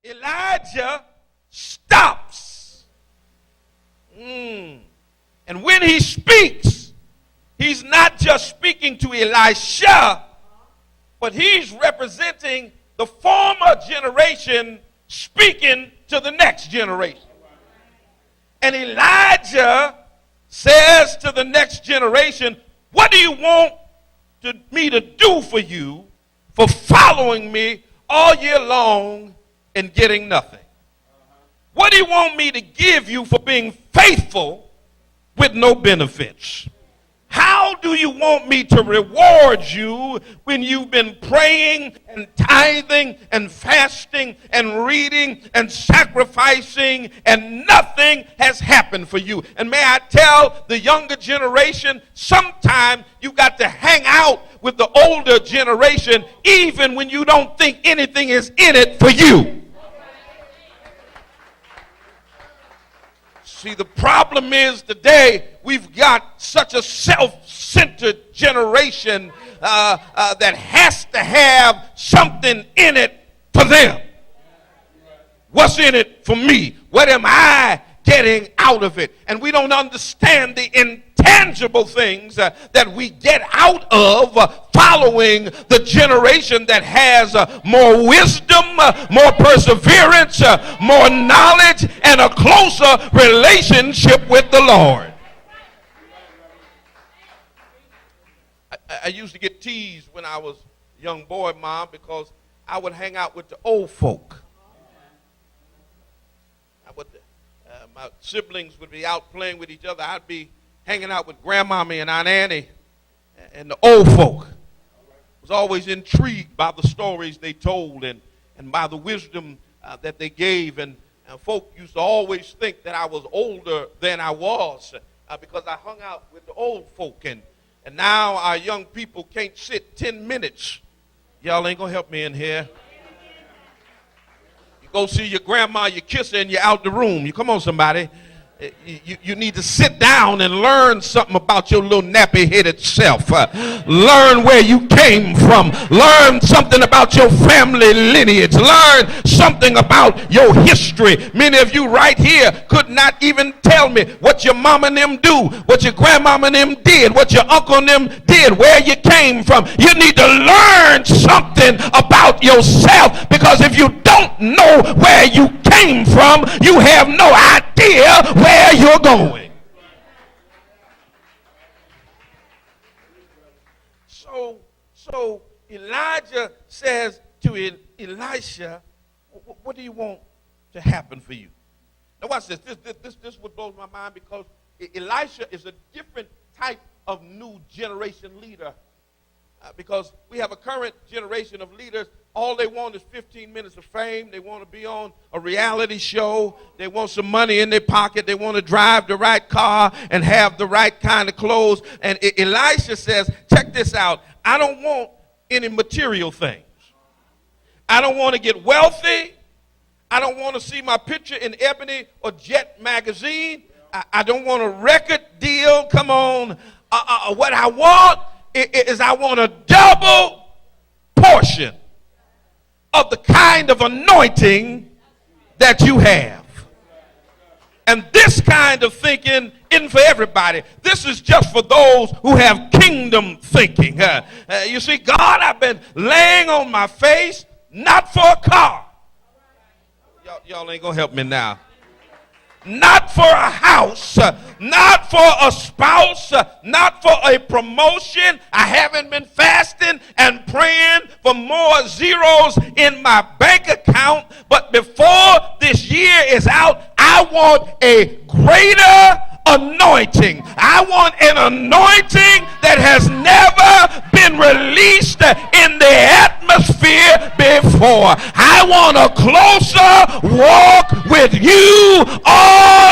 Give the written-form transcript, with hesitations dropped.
Elijah stops. And when he speaks, he's not just speaking to Elisha, but he's representing the former generation speaking to the next generation. And Elijah says to the next generation, what do you want me to do for you for following me all year long and getting nothing? What do you want me to give you for being faithful with no benefits? How do you want me to reward you when you've been praying and tithing and fasting and reading and sacrificing and nothing has happened for you? And may I tell the younger generation, sometimes you got to hang out with the older generation even when you don't think anything is in it for you. See, the problem is today we've got such a self-centered generation that has to have something in it for them. What's in it for me? What am I getting out of it? And we don't understand the intangible things that we get out of following the generation that has more wisdom, more perseverance, more knowledge, and a closer relationship with the Lord. I used to get teased when I was a young boy, Mom, because I would hang out with the old folk. My siblings would be out playing with each other. I'd be hanging out with Grandmommy and Aunt Annie and the old folk. I was always intrigued by the stories they told and by the wisdom that they gave. And folk used to always think that I was older than I was because I hung out with the old folk. And now our young people can't sit 10 minutes. Y'all ain't going to help me in here. Go see your grandma, you kiss her, and you're out the room. You come on, somebody. You need to sit down and learn something about your little nappy-headed self. Learn where you came from. Learn something about your family lineage. Learn something about your history. Many of you right here could not even tell me what your mama and them do, what your grandmama and them did, what your uncle and them did, where you came from. You need to learn something about yourself, because if you don't know where you came from, you have no idea where you're going. So Elijah says to Elisha, what do you want to happen for you? Now watch this. This what blows my mind, because Elisha is a different type of new generation leader. Because we have a current generation of leaders, all they want is 15 minutes of fame. They want to be on a reality show. They want some money in their pocket. They want to drive the right car and have the right kind of clothes. And Elisha says, check this out. I don't want any material things. I don't want to get wealthy. I don't want to see my picture in Ebony or Jet magazine. I don't want a record deal. Come on. What I want is I want a double portion of the kind of anointing that you have. And this kind of thinking isn't for everybody. This is just for those who have kingdom thinking. You see, God, I've been laying on my face, not for a car. Y'all ain't gonna help me now. Not for a house, not for a spouse, not for a promotion. I haven't been fasting and praying for more zeros in my bank account. But before this year is out, I want a greater anointing. I want an anointing that has never been released in the atmosphere before. I want a closer walk with you all